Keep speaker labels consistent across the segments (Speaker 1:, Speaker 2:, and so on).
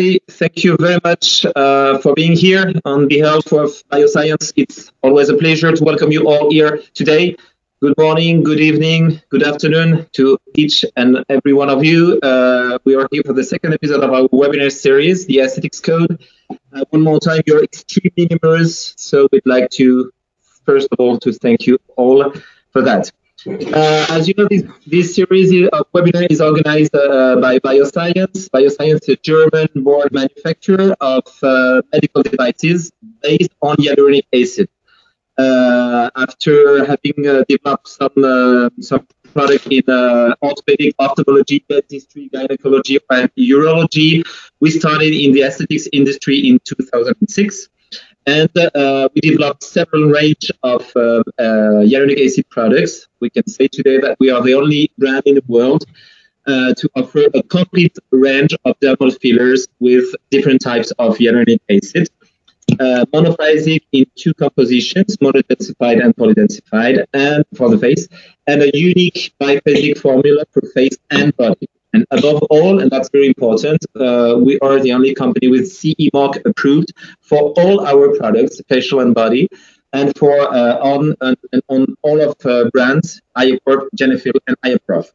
Speaker 1: Thank you very much for being here. On behalf of Bioscience, it's always a pleasure to welcome you all here today. Good morning, good evening, good afternoon to each and every one of you. We are here for the second episode of our webinar series, the Aesthetics Code. One more time, you're extremely numerous, so we'd like to, first of all, to thank you all for that. As you know, this series of webinar is organized by Bioscience. Bioscience is a German-born manufacturer of medical devices based on hyaluronic acid. After having developed some product in orthopedic, ophthalmology, dentistry, gynecology, and urology, we started in the aesthetics industry in 2006. And we developed several range of hyaluronic acid products. We can say today that we are the only brand in the world to offer a complete range of dermal fillers with different types of hyaluronic acid. Monophasic in two compositions, monodensified and polydensified, and for the face, and a unique biphasic formula for face and body. And above all, and that's very important, we are the only company with CE mark approved for all our products, facial and body, and for on all of brands, Iocorp, Genefil, and Ioprof.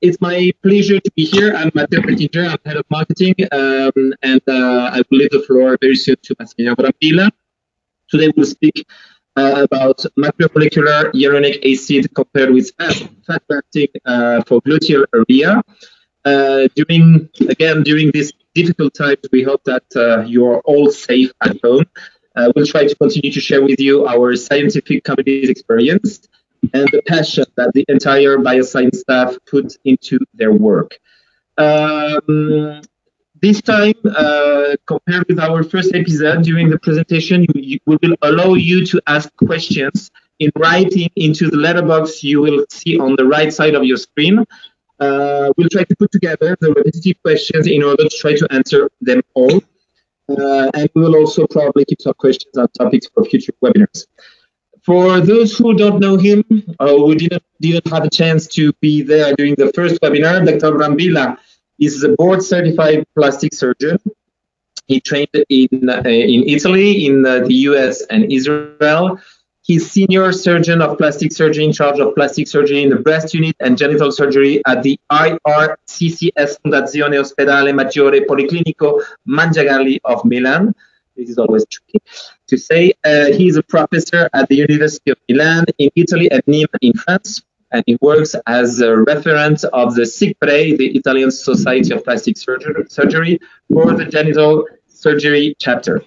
Speaker 1: It's my pleasure to be here. I'm Matteo Pettinger, I'm head of marketing, and I will leave the floor very soon to Massimiliano Brambilla. Today we'll speak about macromolecular hyaluronic acid compared with fat grafting for gluteal area. During these difficult times, we hope that you're all safe at home. We'll try to continue to share with you our scientific community's experience and the passion that the entire Bioscience staff put into their work. This time, compared with our first episode, during the presentation, we will allow you to ask questions in writing into the letterbox you will see on the right side of your screen. We'll try to put together the repetitive questions in order to try to answer them all. And we will also probably keep some questions on topics for future webinars. For those who don't know him or who didn't have a chance to be there during the first webinar, Dr. Brambilla is a board-certified plastic surgeon. He trained in Italy, in the US, and Israel. He's senior surgeon of plastic surgery in charge of plastic surgery in the breast unit and genital surgery at the IRCCS Fondazione Ospedale Maggiore Policlinico Mangiagalli of Milan. This is always tricky to say. He's a professor at the University of Milan in Italy and Nîmes in France. And he works as a referent of the SIGPRE, the Italian Society of Plastic Surgery, for the genital surgery chapter.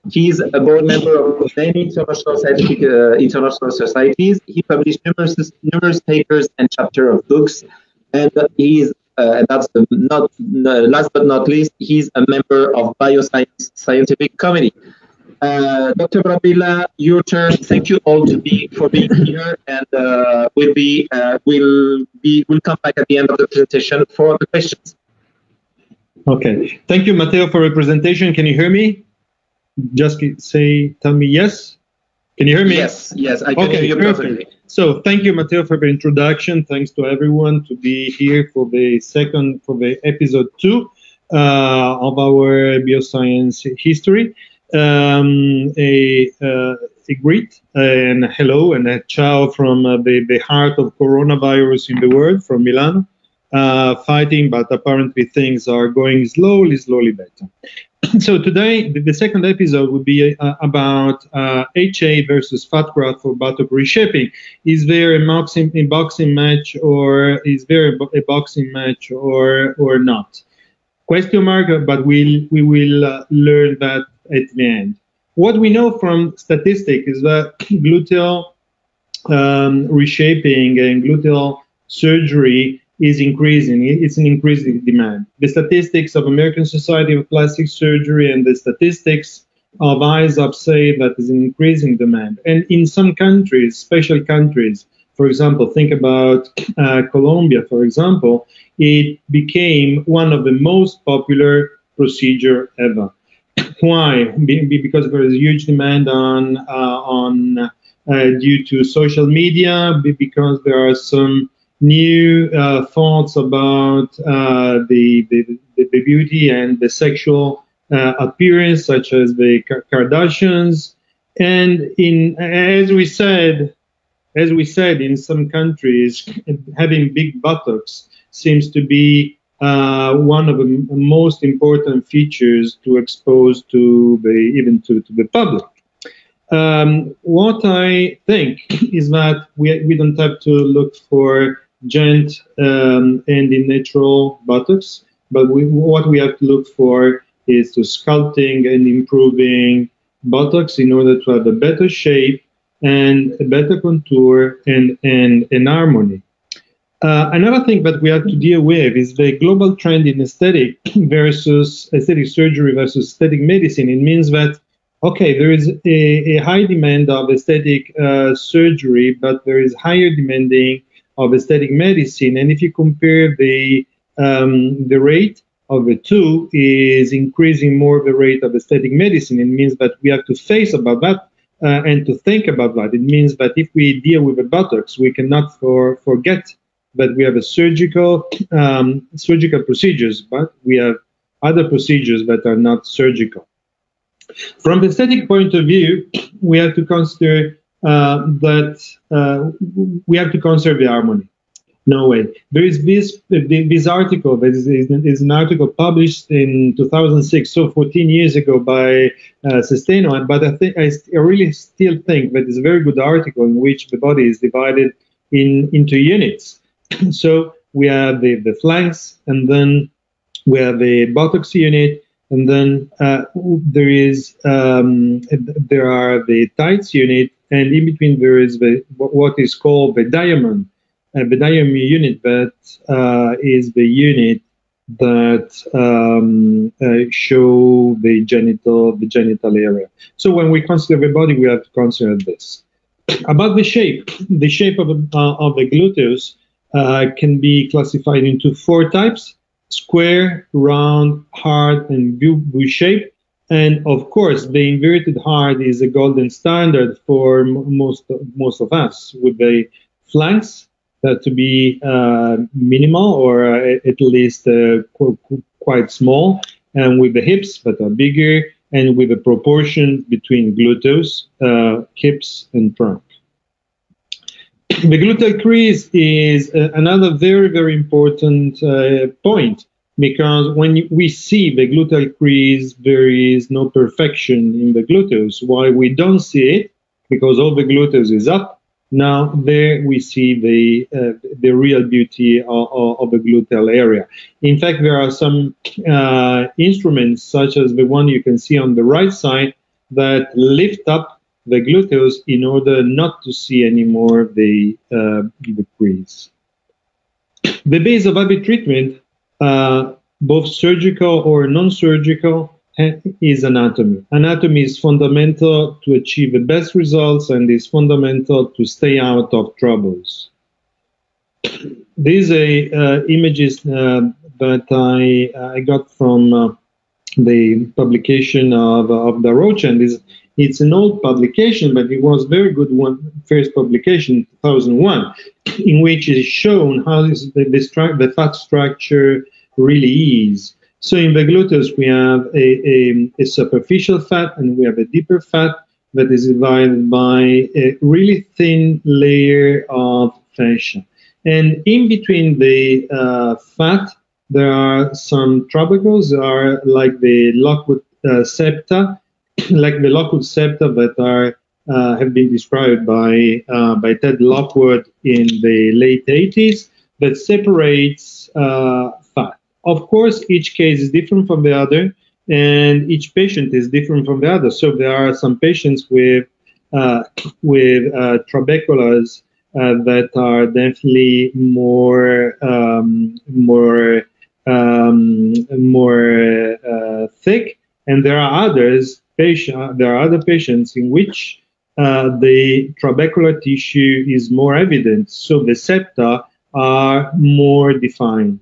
Speaker 1: He's a board member of many international scientific international societies. He published numerous papers and chapters of books, and he's and that's last but not least, he's a member of Bioscience Scientific Committee. Dr. Brambilla, your turn. Thank you all for being here, and we'll come back at the end of the presentation for the questions.
Speaker 2: Okay. Thank you, Matteo, for your presentation. Can you hear me? Just tell me yes. Can you hear me?
Speaker 1: Yes, I can hear you perfectly.
Speaker 2: So thank you, Matteo, for the introduction. Thanks to everyone to be here for the episode 2 of our bioscience history. A greet and hello and a ciao from the heart of coronavirus in the world, from Milan, fighting, but apparently things are going slowly better. So today, the second episode will be about HA versus fat growth for buttock reshaping. Is there a boxing match, or is there a boxing match or not? Question mark, but we will learn that at the end. What we know from statistics is that gluteal reshaping and gluteal surgery is increasing. It's an increasing demand. The statistics of American Society of Plastic Surgery and the statistics of ISOP say that there's an increasing demand. And in some countries, special countries, for example, think about Colombia, for example, it became one of the most popular procedure ever. Why? Because there is a huge demand due to social media, because there are some new thoughts about the the beauty and the sexual appearance, such as the Kardashians. And as we said, in some countries, having big buttocks seems to be one of the most important features to expose to the public. What I think is that we don't have to look for giant and natural buttocks, but what we have to look for is to sculpting and improving buttocks in order to have a better shape and a better contour and harmony. Another thing that we have to deal with is the global trend in aesthetic surgery versus aesthetic medicine. It means that, okay, there is a high demand of aesthetic surgery, but there is higher demanding of aesthetic medicine. And if you compare the rate of the two is increasing more the rate of aesthetic medicine, it means that we have to face about that and to think about that. It means that if we deal with the buttocks, we cannot forget that we have a surgical procedures, but we have other procedures that are not surgical. From the aesthetic point of view, we have to consider that we have to conserve the harmony. No way. There is this article that is an article published in 2006, so 14 years ago, by Sesteno. But I really still think that it's a very good article in which the body is divided into units. So we have the flanks, and then we have the buttocks unit, and then there are the tights unit, and in between there is what is called the diamond. The diamond unit, that is the unit that show the genital area. So when we consider the body, we have to consider this. About the shape of the gluteus can be classified into 4 types: square, round, hard, and V shape. And of course, the inverted hard is a golden standard for most of us, with the flanks to be minimal or at least quite small, and with the hips that are bigger, and with a proportion between gluteus, hips, and trunk. The gluteal crease is another very, very important point, because when we see the gluteal crease, there is no perfection in the gluteus. Why we don't see it? Because all the gluteus is up. Now there we see the real beauty of the gluteal area. In fact, there are some instruments, such as the one you can see on the right side, that lift up the gluteus in order not to see anymore the crease. The base of every treatment, both surgical or non-surgical, is anatomy. Anatomy is fundamental to achieve the best results, and is fundamental to stay out of troubles. These are images that I got from the publication of Da Rocha, and it's an old publication, but it was very good one, first publication, 2001, in which is shown how the fat structure really is. So in the gluteus, we have a superficial fat, and we have a deeper fat that is divided by a really thin layer of fascia. And in between the fat, there are some trabecles, are like the Lockwood septa, that are have been described by Ted Lockwood in the late 80s, that separates fat. Of course, each case is different from the other, and each patient is different from the other. So there are some patients with trabeculas that are definitely more thick, and there are other patients in which the trabecular tissue is more evident, so the septa are more defined.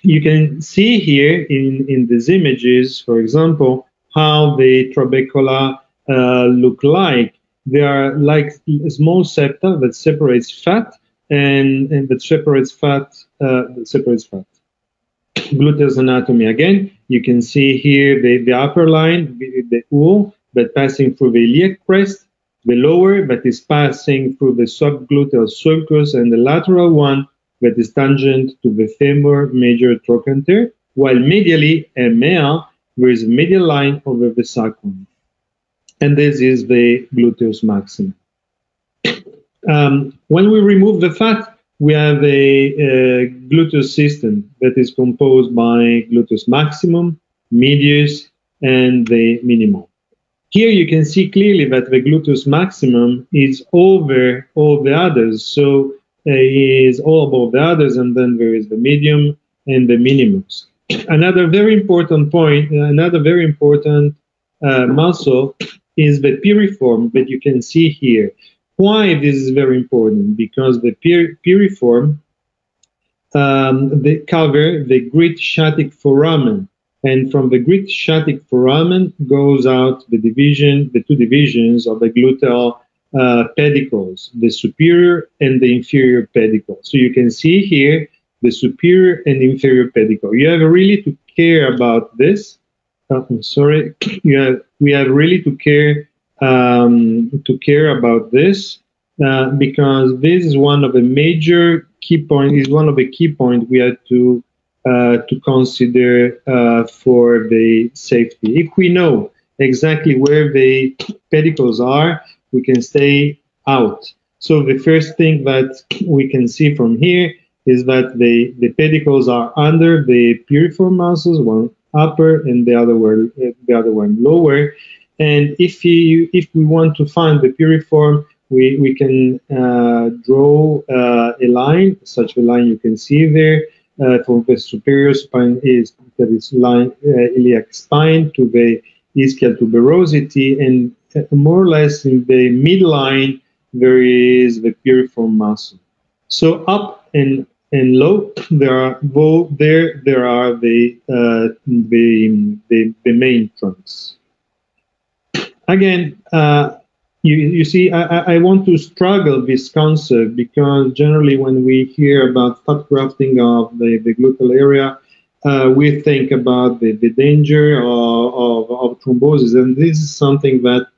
Speaker 2: You can see here in these images, for example, how the trabecula look like. They are like a small septa that separates fat, and that separates fat. Gluteus anatomy again. You can see here the upper line, the U, but passing through the iliac crest, the lower that is passing through the subgluteal sulcus, and the lateral one that is tangent to the femur major trochanter, while medially and male, there is a medial line over the sacrum. And this is the gluteus maximus. When we remove the fat, we have a gluteus system that is composed by gluteus maximum, medius, and the minimum. Here you can see clearly that the gluteus maximum is over all the others. So it is all above the others, and then there is the medium and the minimus. Another very important point, another very important muscle is the piriform that you can see here. Why this is very important? Because the piriform they cover the great sciatic foramen, and from the great sciatic foramen goes out the two divisions of the gluteal pedicles, the superior and the inferior pedicle. So you can see here the superior and inferior pedicle. You have really to care about this. I'm sorry. We have really to care about this because this is one of the major key points. Is one of the key points we have to consider for the safety. If we know exactly where the pedicles are, we can stay out. So the first thing that we can see from here is that the pedicles are under the piriform muscles, one upper and the other one lower. And if we want to find the piriform, we can draw a line, such a line you can see there. From the superior spine that is line iliac spine to the ischial tuberosity, and more or less in the midline there is the piriform muscle. So up and low there are the main trunks. Again, you see, I want to struggle this concept because generally when we hear about fat grafting of the gluteal area, we think about the danger of thrombosis, and this is something that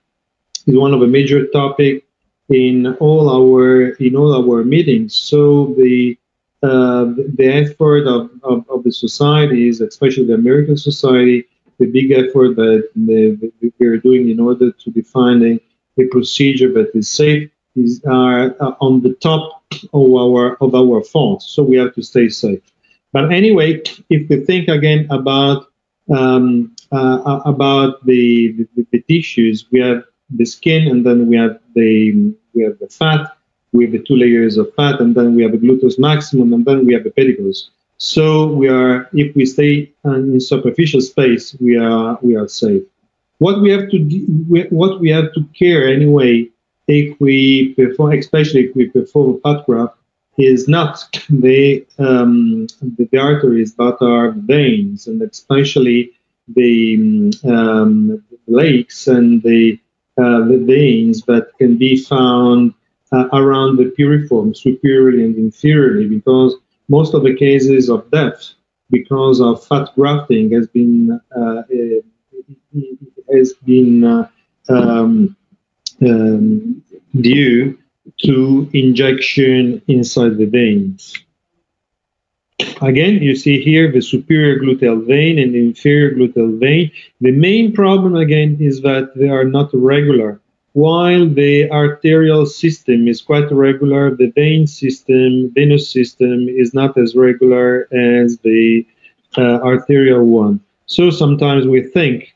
Speaker 2: is one of the major topics in all our meetings. So the effort of the societies, especially the American society, the big effort that we're doing in order to define a procedure that is safe are on the top of our thoughts. So we have to stay safe. But anyway, if we think again about the tissues, we have the skin, and then we have the fat. We have the two layers of fat, and then we have the gluteus maximum, and then we have the pedicles. So if we stay in superficial space, we are safe. What we have to care anyway, if we perform, especially if we perform fat graft, is not the arteries, but our veins, and especially the lakes and the veins that can be found around the piriform, superiorly and inferiorly, because most of the cases of death because of fat grafting has been due to injection inside the veins. Again, you see here the superior gluteal vein and the inferior gluteal vein. The main problem, again, is that they are not regular. While the arterial system is quite regular, the venous system is not as regular as the arterial one. So sometimes we think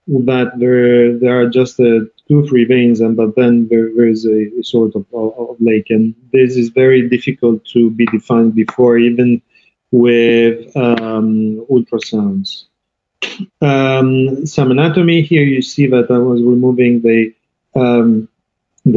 Speaker 2: that there are just 2-3 veins, but then there is a sort of lake, and this is very difficult to be defined before, even with ultrasounds. Some anatomy here. You see that I was removing the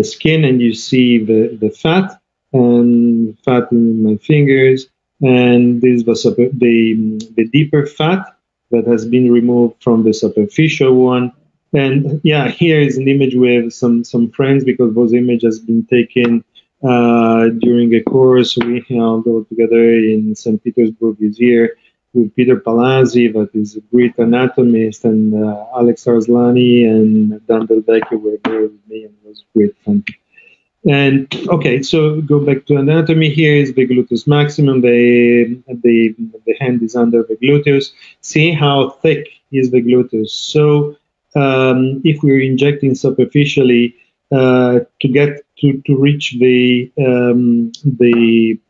Speaker 2: skin, and you see the fat and fat in my fingers, and this was the deeper fat that has been removed from the superficial one. And yeah, here is an image with some friends, because those images have been taken during a course we held all together in St. Petersburg this year. with Peter Palazzi, that is a great anatomist, and Alex Arslani and Dan Delvecchio were there with me, and it was great fun. And okay, so go back to anatomy. Here is the gluteus maximum. The hand is under the gluteus. See how thick is the gluteus. So if we're injecting superficially to get to reach the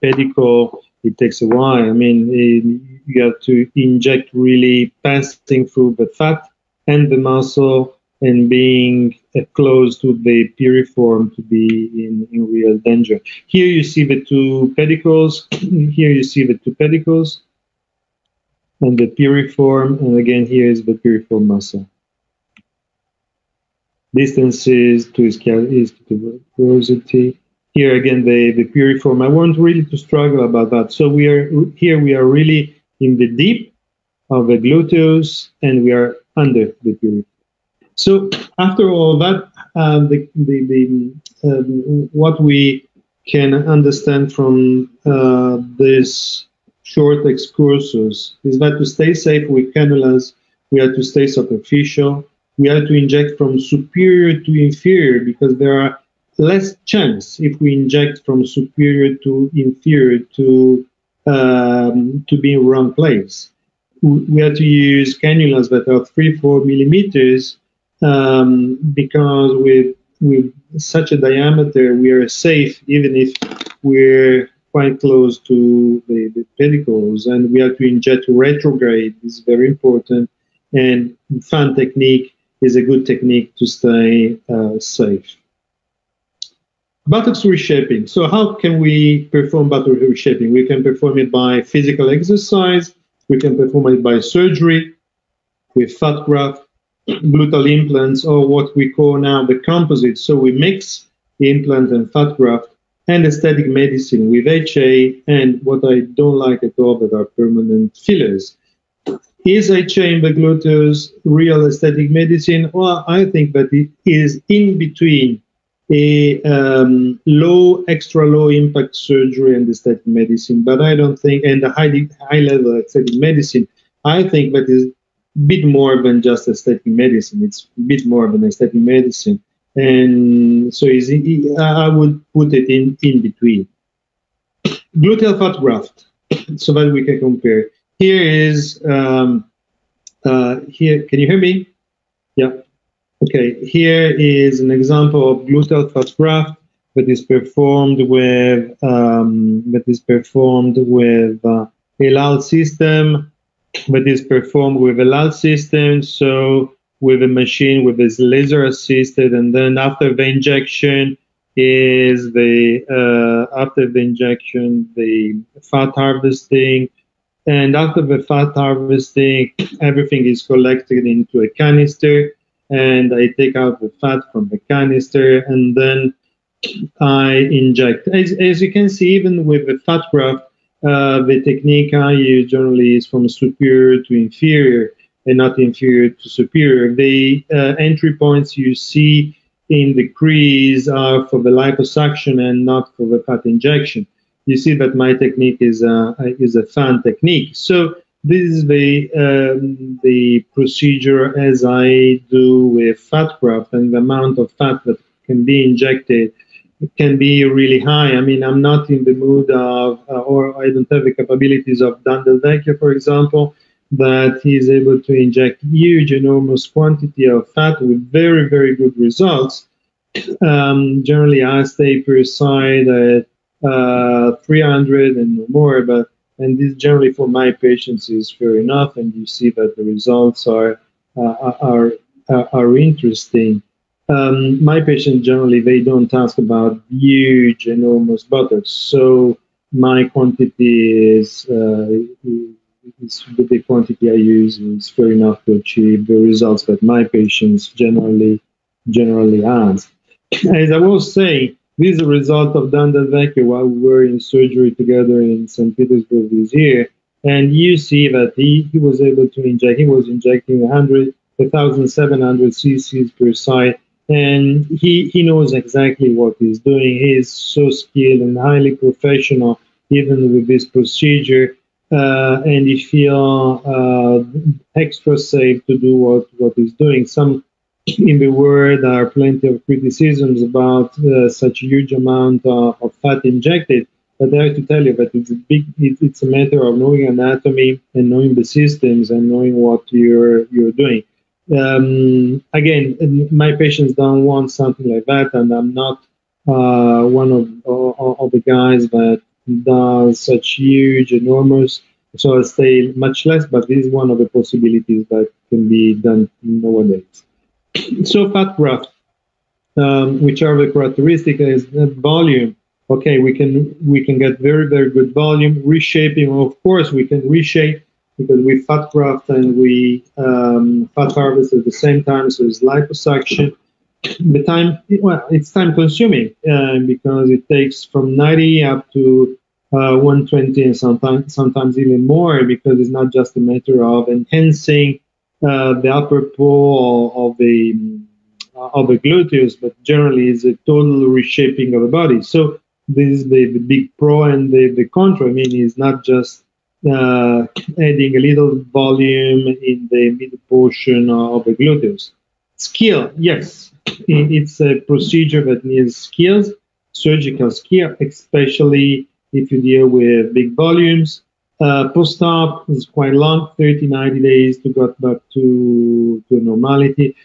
Speaker 2: pedicle, it takes a while. I mean, you have to inject really passing through the fat and the muscle and being close to the piriform to be in real danger. Here you see the two pedicles. Here you see the two pedicles and the piriform. And again, here is the piriform muscle. Distances to porosity. Here again, the piriform. I want really to struggle about that. So we are really in the deep of the gluteus, and we are under the piriform. So after all that, what we can understand from this short excursus is that to stay safe with cannulas, we have to stay superficial. We have to inject from superior to inferior because there are less chance if we inject from superior to inferior to be in wrong place. We have to use cannulas that are 3-4 millimeters. Because with such a diameter, we are safe even if we're quite close to the pedicles, and we have to inject retrograde. This is very important, and fan technique is a good technique to stay safe. Buttocks reshaping. So how can we perform buttock reshaping? We can perform it by physical exercise. We can perform it by surgery with fat graft, gluteal implants, or what we call now the composite. So we mix the implant and fat graft and aesthetic medicine with HA and what I don't like at all that are permanent fillers. Is HA in the gluteus real aesthetic medicine? Well, I think that it is in between a extra low impact surgery and aesthetic medicine, but I don't think, and the high level aesthetic medicine, I think that is bit more than just aesthetic medicine. It's a bit more than aesthetic medicine. And so I would put it in between. Gluteal fat graft, so that we can compare. Here is, here, can you hear me? Yeah. Okay, here is an example of gluteal fat graft that is performed with, a LAL system. But is performed with a LAL system, so with a machine with this laser assisted, and then after the injection is the fat harvesting, and after the fat harvesting, everything is collected into a canister, and I take out the fat from the canister, and then I inject. As you can see, even with the fat graft, the technique I use generally is from superior to inferior and not inferior to superior. The entry points you see in the crease are for the liposuction and not for the fat injection. You see that my technique is a fan technique. So this is the procedure as I do with fat graft, and the amount of fat that can be injected can be really high. I mean, I'm not in the mood of, or I don't have the capabilities of Dan Delvecchio, for example, that he's able to inject huge, enormous quantity of fat with very, very good results. Generally, I stay per side at 300 and more, and this generally for my patients is fair enough, and you see that the results are interesting. My patients generally, they don't ask about huge, enormous buttocks. So my quantity is the quantity I use is fair enough to achieve the results that my patients generally ask. As I was saying, this is a result of Dan Delvecchio while we were in surgery together in St. Petersburg this year. And you see that he was able to inject, he was injecting 1,700 cc's per side. And he knows exactly what he's doing. He's so skilled and highly professional, even with this procedure. and he feel extra safe to do what he's doing. Some in the world are plenty of criticisms about such a huge amount of fat injected. But I have to tell you that it's a matter of knowing anatomy and knowing the systems and knowing what you're doing. Again, my patients don't want something like that, and I'm not one of the guys that does such huge, enormous. So I say much less, but this is one of the possibilities that can be done nowadays. So fat graft, which are the characteristics, is volume. Okay, we can get very, very good volume. Reshaping, of course, we can reshape because we fat graft and we fat harvest at the same time, so it's liposuction. The time, well, it's time consuming because it takes from 90 up to 120 and sometimes even more, because it's not just a matter of enhancing the upper pole of the gluteus, but generally is a total reshaping of the body. So this is the big pro and the contra. I mean, it's not just adding a little volume in the middle portion of the gluteus. Skill, yes, it's a procedure that needs skills, surgical skill, especially if you deal with big volumes. Post-op is quite long, 30, 90 days to get back to normality.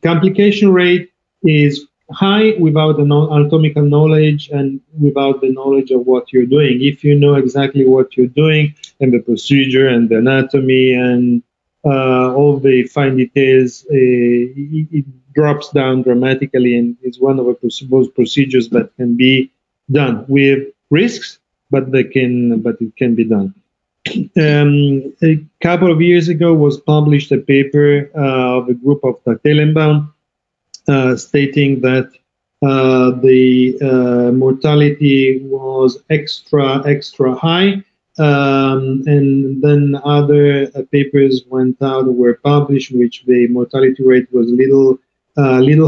Speaker 2: Complication rate is high without the anatomical knowledge and without the knowledge of what you're doing. If you know exactly what you're doing and the procedure and the anatomy and all the fine details, it drops down dramatically, and it's one of those procedures that can be done with risks, but it can be done. A couple of years ago was published a paper of a group of Telenbaum stating that the mortality was extra high, and then other papers went out and were published, which the mortality rate was little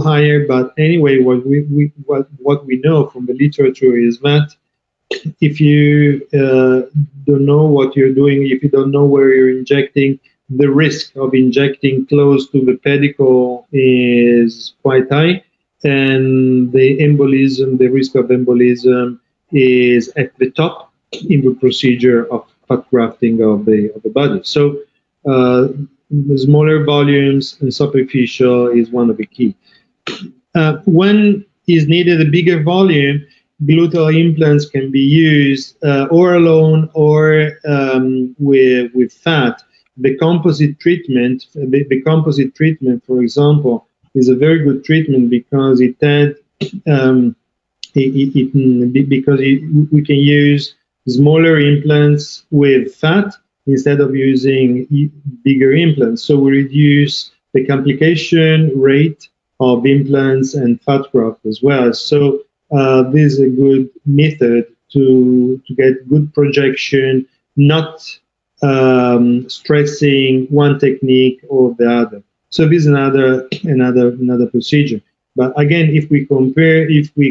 Speaker 2: higher. But anyway, what we know from the literature is that if you don't know what you're doing, if you don't know where you're injecting, the risk of injecting close to the pedicle is quite high, and the risk of embolism is at the top in the procedure of fat grafting of the body. So the smaller volumes and superficial is one of the key. When is needed a bigger volume, gluteal implants can be used or alone or with fat. The composite treatment, for example, is a very good treatment because we can use smaller implants with fat instead of using bigger implants. So we reduce the complication rate of implants and fat graft as well. So this is a good method to get good projection, not stressing one technique or the other. So this is another procedure. But again, if we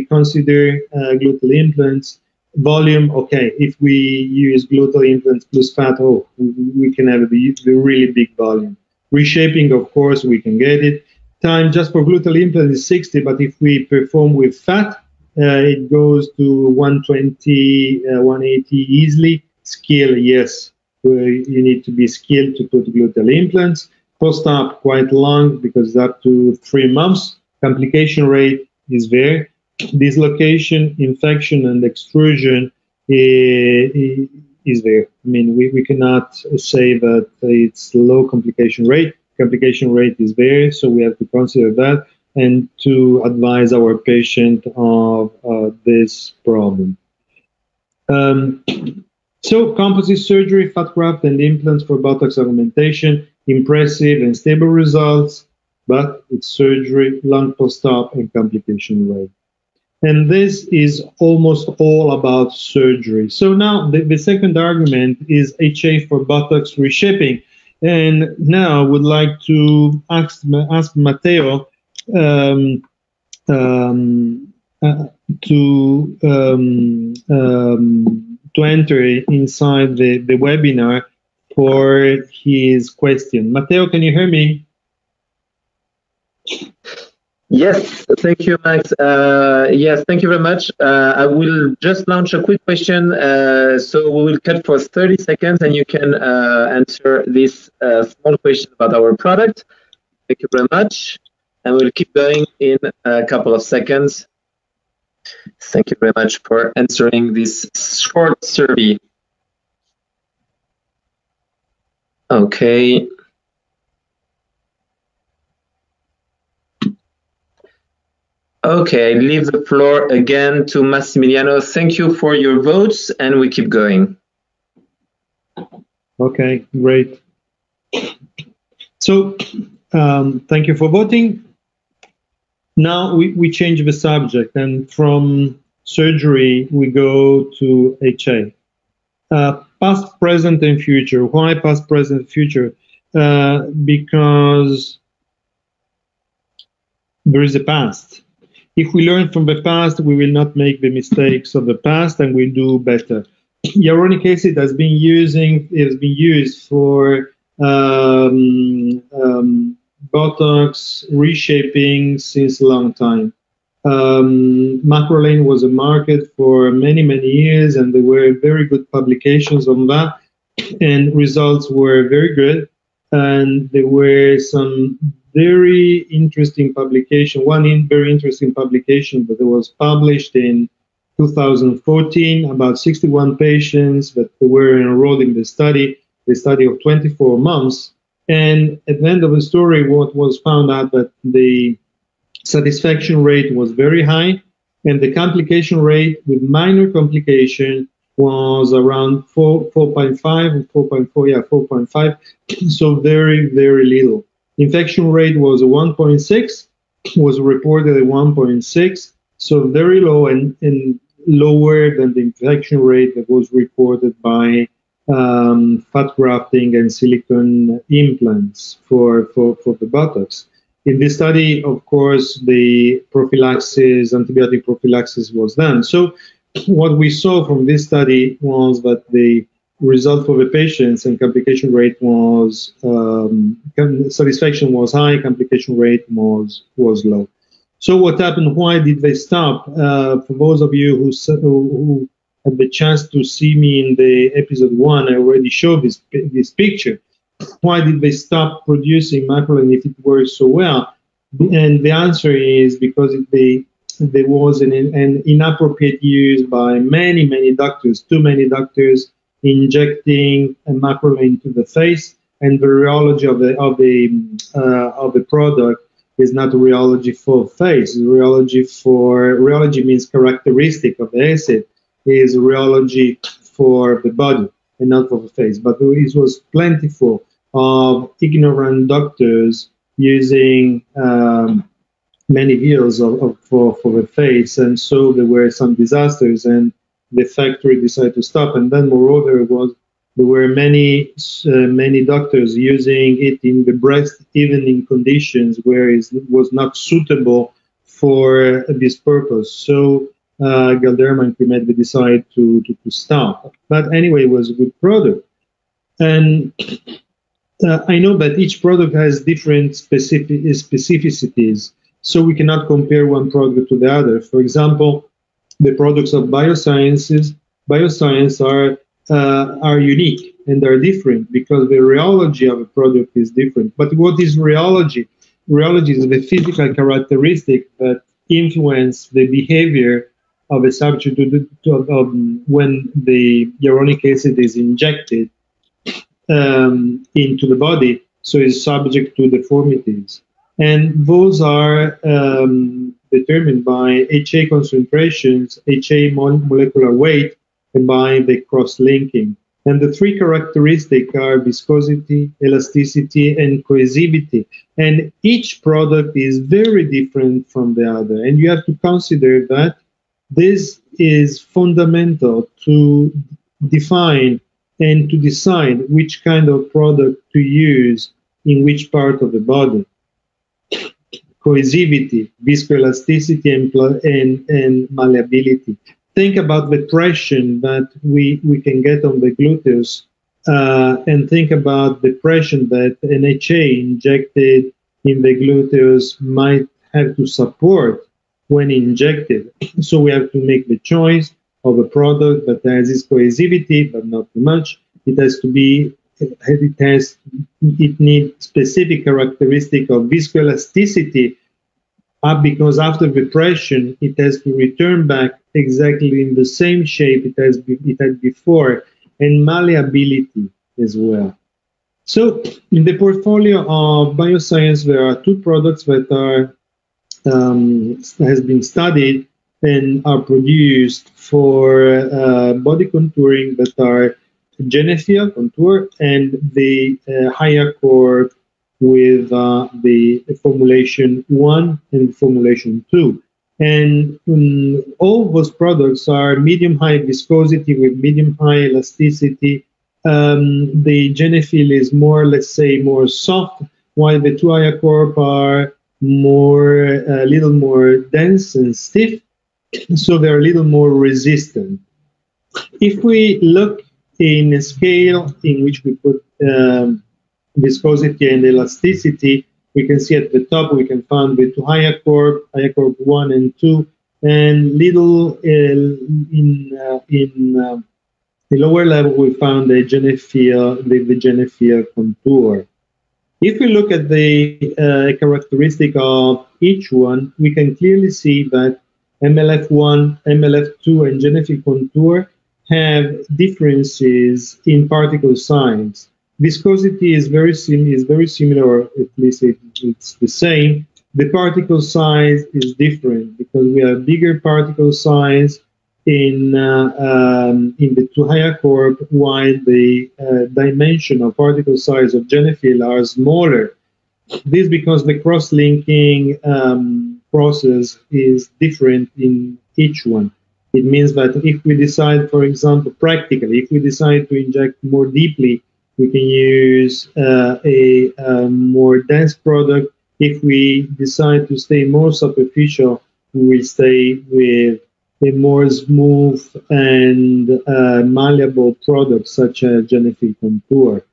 Speaker 2: consider gluteal implants, volume, okay. If we use gluteal implants plus fat, we can have the really big volume. Reshaping, of course, we can get it. Time just for gluteal implant is 60, but if we perform with fat, it goes to 120, 180 easily. Skill, yes. You need to be skilled to put gluteal implants. Post-op, quite long because it's up to 3 months. Complication rate is there. Dislocation, infection, and extrusion is there. I mean, we cannot say that it's low complication rate. Complication rate is there, so we have to consider that and to advise our patient of this problem. So composite surgery, fat graft, and implants for buttocks augmentation, impressive and stable results, but it's surgery, long post-op, and complication rate. And this is almost all about surgery. So now the second argument is HA for buttocks reshaping. And now I would like to ask Matteo enter inside the webinar for his question. Matteo, can you hear me?
Speaker 1: Yes, thank you, Max. Yes, thank you very much. I will just launch a quick question. So we will cut for 30 seconds and you can answer this small question about our product. Thank you very much. And we'll keep going in a couple of seconds. Thank you very much for answering this short survey. Okay. Okay, I leave the floor again to Massimiliano. Thank you for your votes, and we keep going.
Speaker 2: Okay, great. So, thank you for voting. Now we change the subject, and from surgery we go to HA. Past, present, and future. Why past, present, future? Because there is a past. If we learn from the past, we will not make the mistakes of the past and we'll do better. Hyaluronic acid has been used for Botox reshaping since a long time. Macrolane was a market for many years, and there were very good publications on that, and results were very good. And there were some very interesting publication. One very interesting publication that was published in 2014, about 61 patients that were enrolled in the study of 24 months. And at the end of the story, what was found out that the satisfaction rate was very high, and the complication rate with minor complication was around 4.5 or 4.5, so very little. Infection rate was 1.6, was reported at 1.6, so very low and lower than the infection rate that was reported by fat grafting and silicone implants for the buttocks. In this study, of course, the prophylaxis, antibiotic prophylaxis was done. So what we saw from this study was that the result for the patients and complication rate was, satisfaction was high, complication rate was low. So what happened? Why did they stop? For those of you who had the chance to see me in the episode 1, I already showed this picture. Why did they stop producing macrolane if it works so well? And the answer is because there was an inappropriate use by many doctors, too many doctors injecting a macrolane to the face, and the rheology of the product is not a rheology for face. Rheology means characteristic of the acid, is rheology for the body and not for the face. But it was plentiful of ignorant doctors using many pills for the face, and so there were some disasters, and the factory decided to stop. And then, moreover, there were many doctors using it in the breast, even in conditions where it was not suitable for this purpose. So Galderma and Primet decided to stop. But anyway, it was a good product. And I know that each product has different specificities, so we cannot compare one product to the other. For example, the products of bioscience are unique and are different because the rheology of a product is different. But what is rheology? Rheology is the physical characteristic that influence the behavior of a subject when the hyaluronic acid is injected into the body, so it's subject to deformities. And those are determined by HA concentrations, HA molecular weight, and by the cross-linking. And the three characteristics are viscosity, elasticity, and cohesivity. And each product is very different from the other. And you have to consider that this is fundamental to define and to decide which kind of product to use in which part of the body. Cohesivity, viscoelasticity, and malleability. think about the pressure that we can get on the gluteus, and think about the pressure that an HA injected in the gluteus might have to support when injected. So we have to make the choice of a product that has its cohesivity, but not too much. It has to be, it needs specific characteristic of viscoelasticity, because after depression, it has to return back exactly in the same shape it had before, and malleability as well. So in the portfolio of bioscience, there are two products that are has been studied and are produced for body contouring, that are Genefiel contour and the HiaCorp with the formulation 1 and formulation 2. And all those products are medium-high viscosity with medium-high elasticity. The Genefiel is more, let's say, more soft, while the two HiaCorp are more, a little more dense and stiff, so they're a little more resistant. If we look in a scale in which we put viscosity and elasticity, we can see at the top we can find the two HiaCorp 1 and 2, and little in the lower level we found the Genefiel contour. If we look at the characteristic of each one, we can clearly see that MLF1, MLF2, and Genefiel contour have differences in particle size. Viscosity is very similar, or at least it's the same. The particle size is different because we have bigger particle size in the two HiaCorp, while the dimension of particle size of Genefiel are smaller. This because the cross-linking process is different in each one. It means that if we decide, for example, practically, if we decide to inject more deeply, we can use a more dense product. If we decide to stay more superficial, we will stay with a more smooth and malleable product, such as Genefiel contour.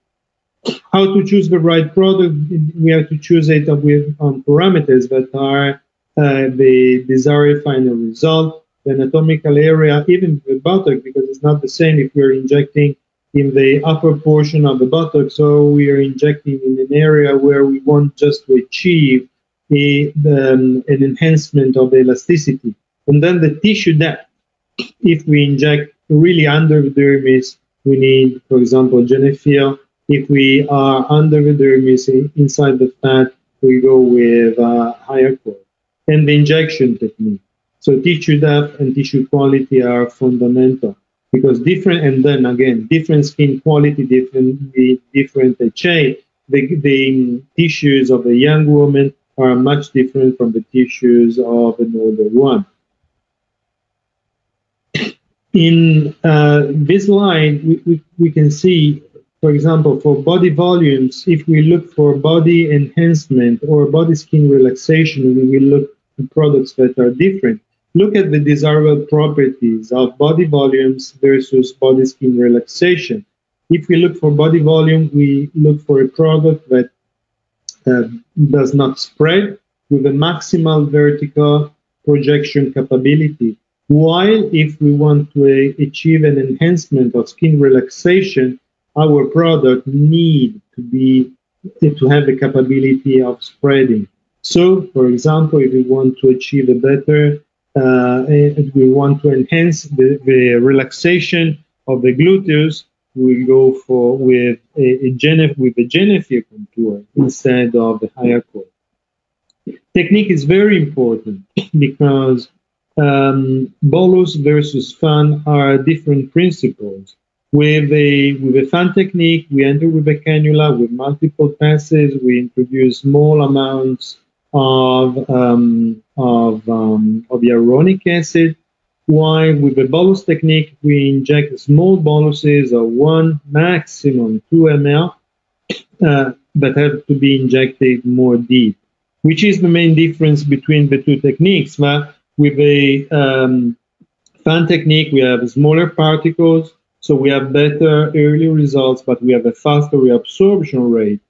Speaker 2: How to choose the right product? We have to choose it with parameters that are the desired final result, the anatomical area, even the buttock, because it's not the same if we're injecting in the upper portion of the buttock, so we are injecting in an area where we want just to achieve an enhancement of the elasticity. And then the tissue depth. If we inject really under the dermis, we need, for example, Genefiel. If we are under the dermis, inside the fat, we go with HiaCorp. And the injection technique. So tissue depth and tissue quality are fundamental, because different, and then again, different skin quality, different HA. The tissues of a young woman are much different from the tissues of an older one. In this line, we can see, for example, for body volumes, if we look for body enhancement or body skin relaxation, we will look at products that are different. Look at the desirable properties of body volumes versus body skin relaxation. If we look for body volume, we look for a product that does not spread with a maximal vertical projection capability. While if we want to achieve an enhancement of skin relaxation, our product need to have the capability of spreading. So, for example, if we want to achieve a better, if we want to enhance the relaxation of the gluteus, we go with a Genefiel contour instead of the HiaCorp. Technique is very important because bolus versus fan are different principles. With a fan technique, we enter with a cannula with multiple passes. We introduce small amounts of hyaluronic acid. While with the bolus technique, we inject small boluses of 1, maximum 2 ml that have to be injected more deep. Which is the main difference between the two techniques? With a Fan technique, we have smaller particles, so we have better early results, but we have a faster reabsorption rate.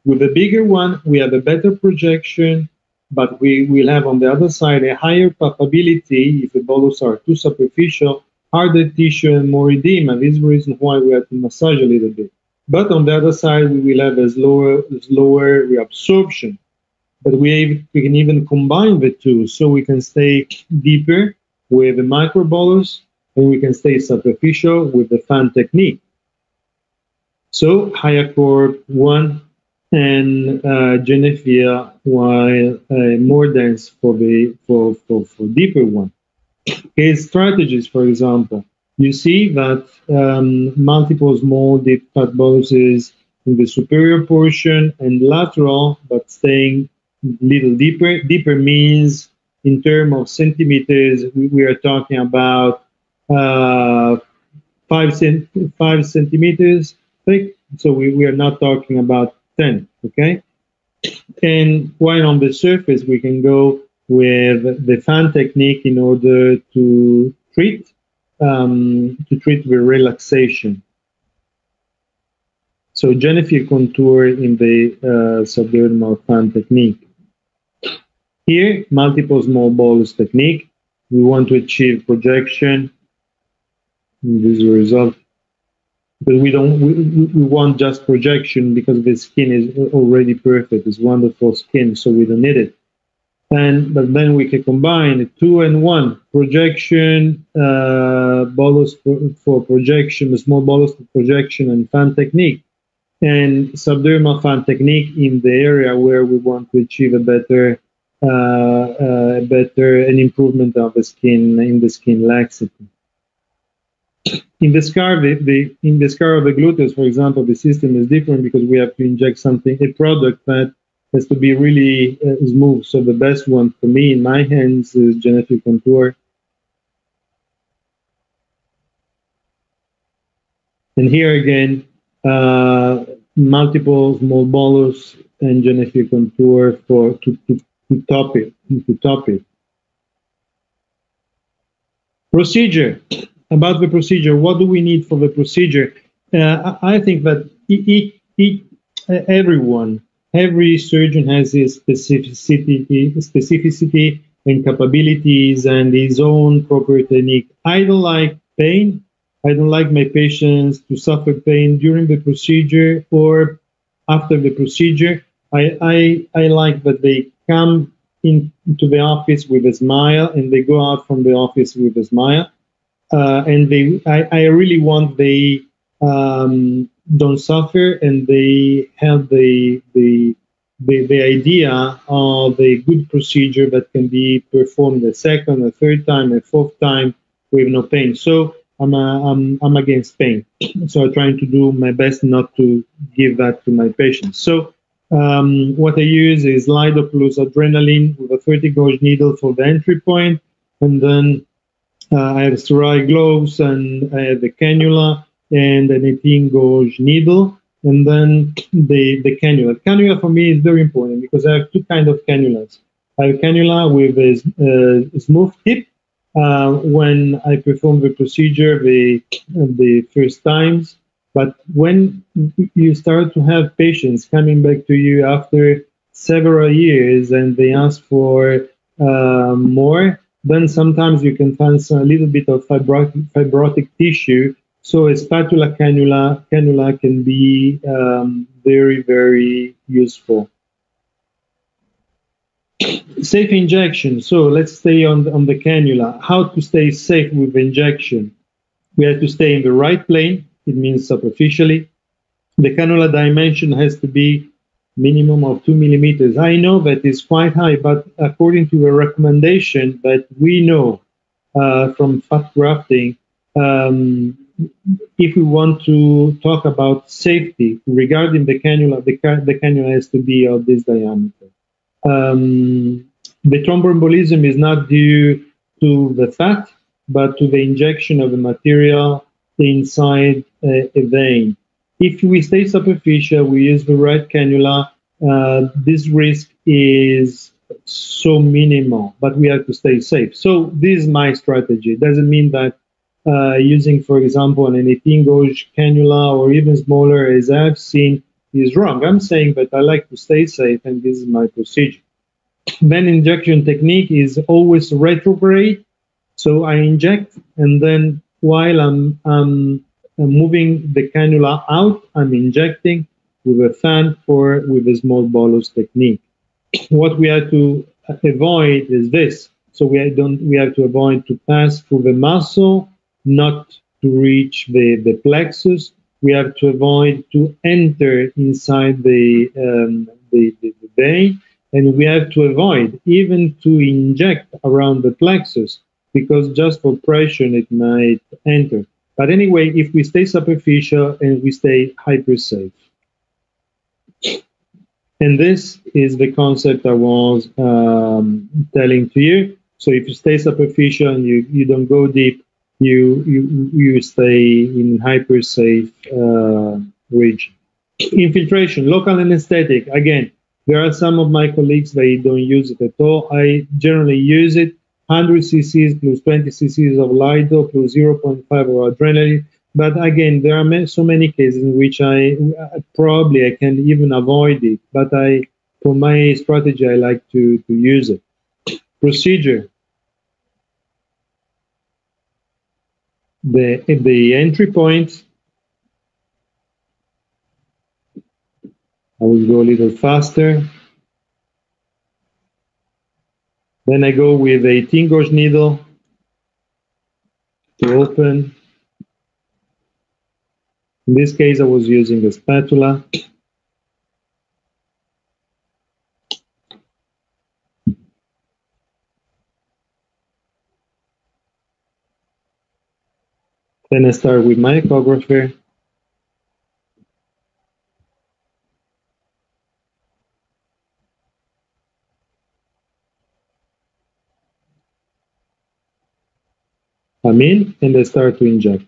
Speaker 2: With the bigger one, we have a better projection, but we will have on the other side a higher palpability if the bolus are too superficial, harder tissue, and more edema. This is the reason why we have to massage a little bit. But on the other side, we will have a slower reabsorption. But we can even combine the two, so we can stay deeper with the microbolus, and we can stay superficial with the fan technique. So Hyacorp 1 and Genevieve, while more dense for deeper one. Case strategies, for example, you see that multiple small deep fat boluses in the superior portion and lateral, but staying little deeper. Deeper means in terms of centimeters, we are talking about 5 centimeters thick. So we are not talking about 10, okay? And while on the surface, we can go with the fan technique in order to treat the relaxation. So Genevieve contour in the subdermal fan technique. Here, multiple small bolus technique. We want to achieve projection. This is the result. But we want just projection because the skin is already perfect. It's wonderful skin, so we don't need it. But then we can combine 2 and 1 projection, bolus for projection, a small bolus for projection, and fan technique, and subdermal fan technique in the area where we want to achieve a better an improvement of the skin in the skin laxity. In the scar of the gluteus, for example, the system is different because we have to inject a product that has to be really smooth. So the best one for me in my hands is Genevieve Contour. And here again, multiple small bolus and Genevieve Contour to top it. Procedure. About the procedure, what do we need for the procedure? I think that every surgeon has his specificity and capabilities and his own proper technique. I don't like pain. I don't like my patients to suffer pain during the procedure or after the procedure. I like that they come into the office with a smile and they go out from the office with a smile. I really want they don't suffer and they have the idea of a good procedure that can be performed a second, a third time, a fourth time with no pain. So I'm against pain. So I'm trying to do my best not to give that to my patients. So what I use is Lido plus adrenaline with a 30 gauge needle for the entry point, and then I have sterile gloves and I have the cannula and an 18 gauge needle, and then the cannula. Cannula for me is very important because I have two kinds of cannulas. I have a cannula with a smooth tip when I perform the procedure the first times. But when you start to have patients coming back to you after several years and they ask for more, then sometimes you can find a little bit of fibrotic tissue. So a spatula cannula can be very, very useful. Safe injection. So let's stay on the cannula. How to stay safe with injection? We have to stay in the right plane. It means superficially. The cannula dimension has to be minimum of 2 millimeters. I know that is quite high, but according to a recommendation that we know from fat grafting, if we want to talk about safety regarding the cannula, the cannula has to be of this diameter. The thromboembolism is not due to the fat, but to the injection of the material inside a vein. If we stay superficial, we use the right cannula, this risk is so minimal, but we have to stay safe. So this is my strategy. It doesn't mean that using, for example, an 18-gauge cannula or even smaller, as I've seen, is wrong. I'm saying that I like to stay safe, and this is my procedure. Then injection technique is always retrograde. So I inject, and then while I'm moving the cannula out, I'm injecting with a fan or with a small bolus technique. What we have to avoid is this. So we have to avoid to pass through the muscle, not to reach the plexus. We have to avoid to enter inside the vein, and we have to avoid even to inject around the plexus, because just for pressure it might enter. But anyway, if we stay superficial and we stay hyper safe. And this is the concept I was telling to you. So if you stay superficial and you don't go deep, you stay in hyper safe region. Infiltration, local anesthetic. Again, there are some of my colleagues they don't use it at all. I generally use it. 100 cc's plus 20 cc's of Lido plus 0.5 of adrenaline. But again, there are so many cases in which I can even avoid it. But for my strategy, I like to use it. Procedure. The entry point. I will go a little faster. Then I go with a 18-gauge needle to open. In this case, I was using a spatula. Then I start with my echographer. I'm in, and I start to inject.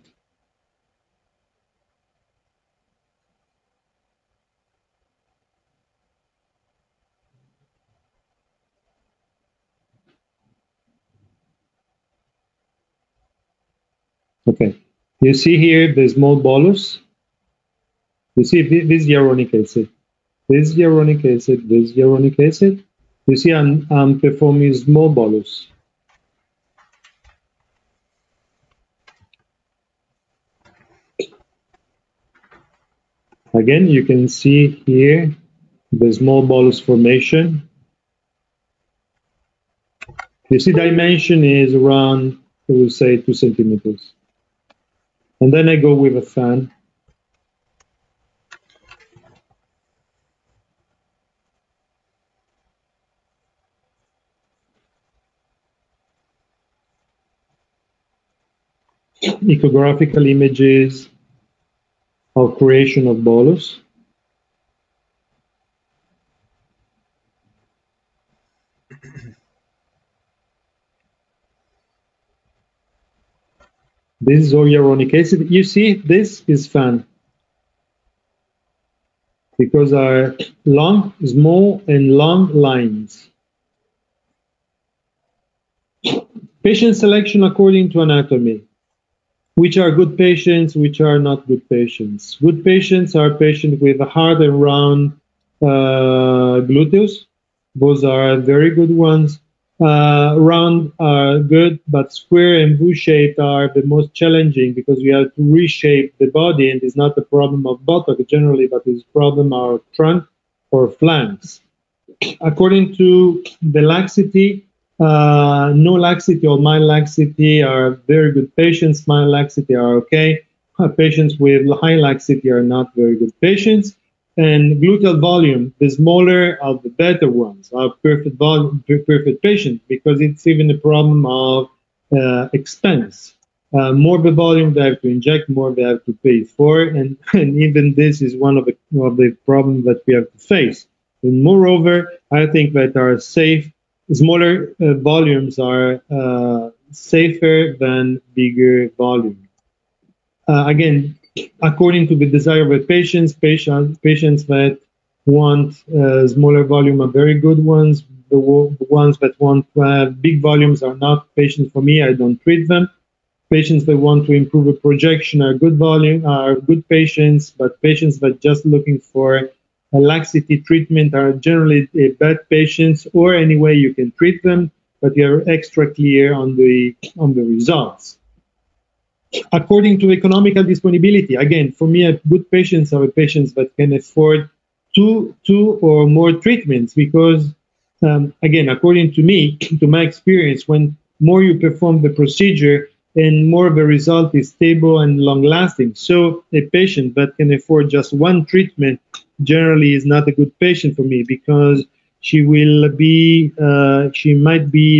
Speaker 2: Okay, you see here the small bolus. You see this hyaluronic acid, this hyaluronic acid, this hyaluronic acid. You see I'm performing small bolus. Again, you can see here the small bolus formation. You see dimension is around, I will say, 2 centimeters. And then I go with a fan. Echographical images of creation of bolus. This is all hyaluronic acid. You see, this is fan, because our long, small, and long lines. Patient selection according to anatomy. Which are good patients, which are not good patients. Good patients are patients with a hard and round glúteos. Those are very good ones. Round are good, but square and V-shaped are the most challenging, because we have to reshape the body, and it's not a problem of buttock generally, but it's a problem of trunk or flanks. According to the laxity, no laxity or mild laxity are very good patients. Mild laxity are okay. Patients with high laxity are not very good patients. And gluteal volume, the smaller of the better ones, are perfect volume, perfect patients, because it's even a problem of expense. More the volume they have to inject, more they have to pay for, and even this is one of the problems that we have to face. And moreover, I think that our smaller volumes are safer than bigger volume. Again, according to the desire of the patients that want smaller volume are very good ones, the ones that want to have big volumes are not patients for me. I don't treat them. Patients that want to improve a projection are good volume, are good patients, but patients that just looking for a laxity treatment are generally bad patients, or any way you can treat them, but you're extra clear on the results. According to economical disponibility, again, for me, good patients are patients that can afford two or more treatments, because, again, according to me, to my experience, when more you perform the procedure and more the result is stable and long-lasting. So a patient that can afford just one treatment generally is not a good patient for me, because she might be a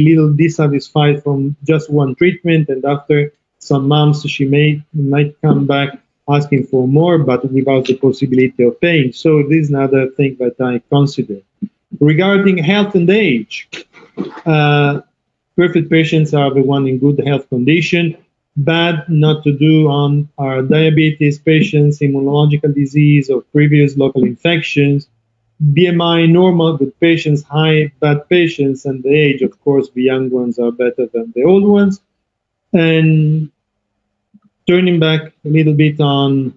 Speaker 2: little dissatisfied from just one treatment, and after some months she might come back asking for more, but without the possibility of paying. So this is another thing that I consider. Regarding health and age, perfect patients are the one in good health condition. Bad not to do on our diabetes patients, immunological disease, or previous local infections. BMI normal, good patients, high, bad patients, and the age, of course, the young ones are better than the old ones. And turning back a little bit on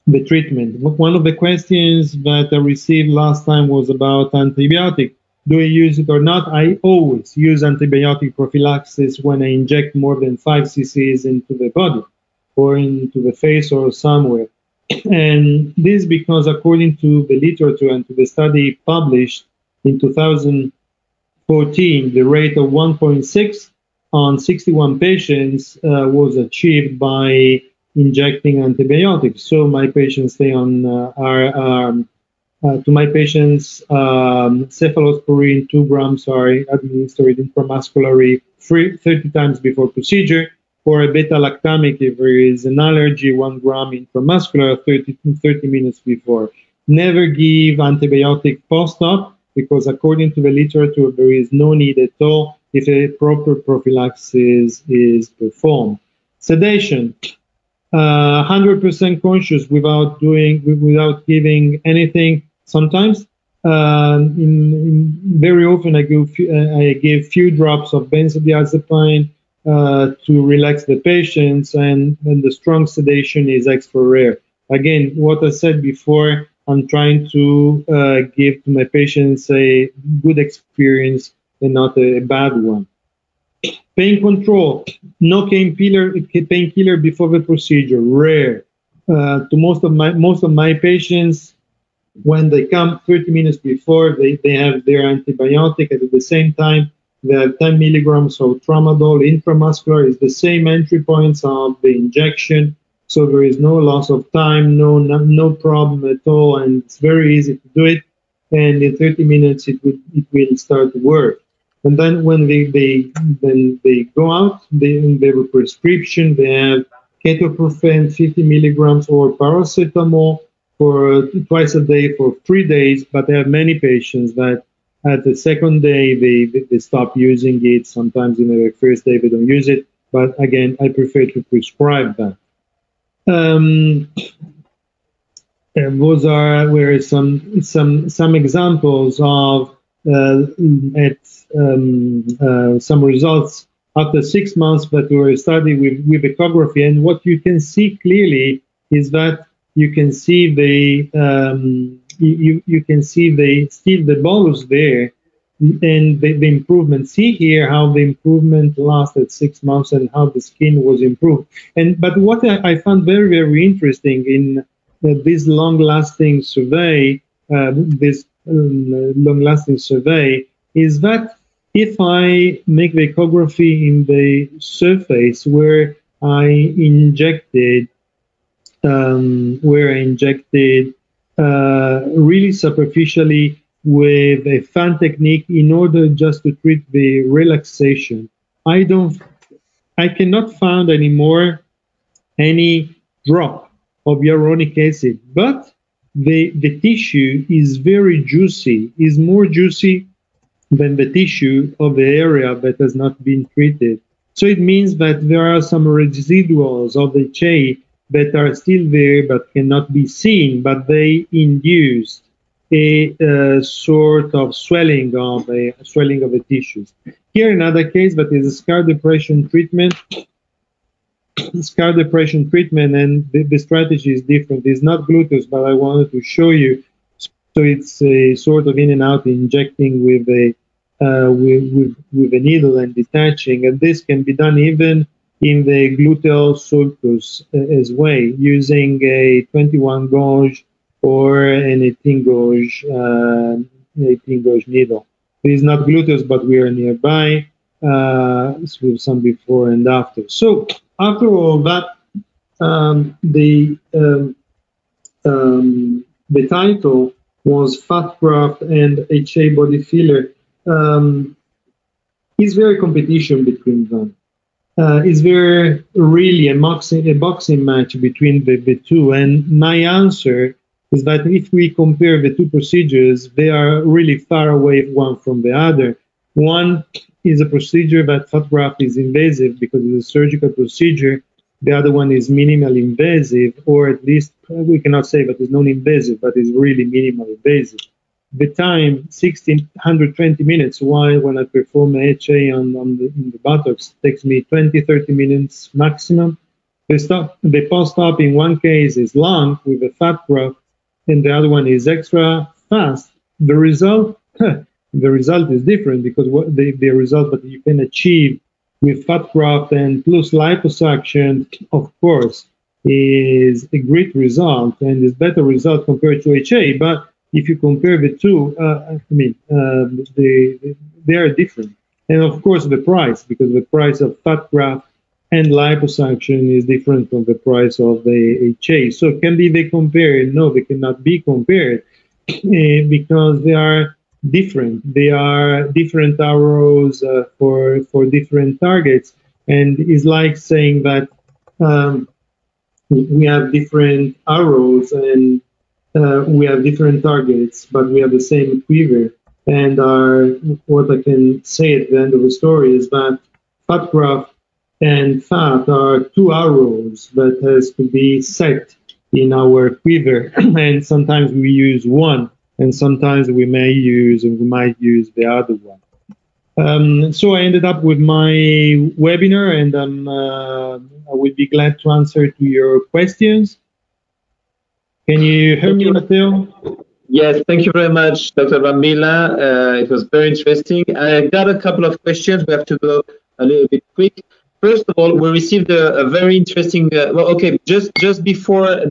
Speaker 2: the treatment, one of the questions that I received last time was about antibiotic. Do I use it or not? I always use antibiotic prophylaxis when I inject more than 5 cc's into the body or into the face or somewhere. And this because according to the literature and to the study published in 2014, the rate of 1.6 on 61 patients was achieved by injecting antibiotics. So my patients stay on to my patients, cephalosporin 2 grams are administered intramuscularly 30 times before procedure, or a beta-lactamic if there is an allergy, 1 gram intramuscular 30 minutes before. Never give antibiotic post-op, because according to the literature, there is no need at all if a proper prophylaxis is performed. Sedation. 100% conscious without giving anything. Sometimes, very often, I give few drops of benzodiazepine to relax the patients, and the strong sedation is extra rare. Again, what I said before, I'm trying to give to my patients a good experience and not a bad one. Pain control, no painkiller before the procedure, rare. To most of my patients, when they come 30 minutes before, they have their antibiotic, and at the same time, they have 10 milligrams of tramadol intramuscular. Is the same entry points of the injection, so there is no loss of time, no problem at all, and it's very easy to do it. And in 30 minutes, it will start to work. And then when they go out, in their prescription, they have ketoprofen 50 milligrams or paracetamol for twice a day for 3 days. But I have many patients that at the second day they stop using it. Sometimes in the first day they don't use it. But again, I prefer to prescribe that. And those were some examples of some results after 6 months that were studied with echography. And what you can see clearly is that you can see the still the bolus there, and the improvement. See here how the improvement lasted 6 months and how the skin was improved. But what I found very, very interesting in this long-lasting survey, is that if I make the echography in the surface where I injected really superficially with a fan technique in order just to treat the relaxation, I cannot find anymore any drop of hyaluronic acid, but the tissue is very juicy, is more juicy than the tissue of the area that has not been treated. So it means that there are some residuals of the HA that are still there but cannot be seen, but they induced a sort of swelling of the tissues. Here, another case, but is a scar depression treatment. Scar depression treatment, and the strategy is different. It's not gluteus, but I wanted to show you. So it's a sort of in and out injecting with a needle and detaching, and this can be done even in the gluteal sulcus as well, using a 21 gauge or an 18 gauge needle. It is not gluteus, but we are nearby with some before and after. So after all that, the title was Fat Graft and HA Body Filler. Is there a competition between them? Is there really a boxing match between the two? And my answer is that if we compare the two procedures, they are really far away one from the other. One is a procedure that fat graft is invasive because it's a surgical procedure. The other one is minimally invasive, or at least we cannot say that it's non-invasive, but it's really minimally invasive. The time, 1,620 minutes, while when I perform a HA in the buttocks, takes me 20-30 minutes maximum. The post-op in one case is long with a fat graft, and the other one is extra fast. The result is different, because the result that you can achieve with fat graft and plus liposuction, of course, is a great result and is better result compared to HA. But if you compare the two, they are different. And of course, the price, because the price of fat graft and liposuction is different from the price of the HA. So can they compared? No, they cannot be compared because they are different. They are different arrows for different targets. And it's like saying that we have different arrows and we have different targets, but we have the same quiver. And what I can say at the end of the story is that fat graft and fat are two arrows that has to be set in our quiver. And sometimes we use one, and sometimes we might use the other one. So I ended up with my webinar, and I would be glad to answer to your questions. Can you hear me, Matteo?
Speaker 1: Yes, thank you very much, Dr. Brambilla. It was very interesting. I got a couple of questions. We have to go a little bit quick. First of all, we received a very interesting. Well, okay, just before sending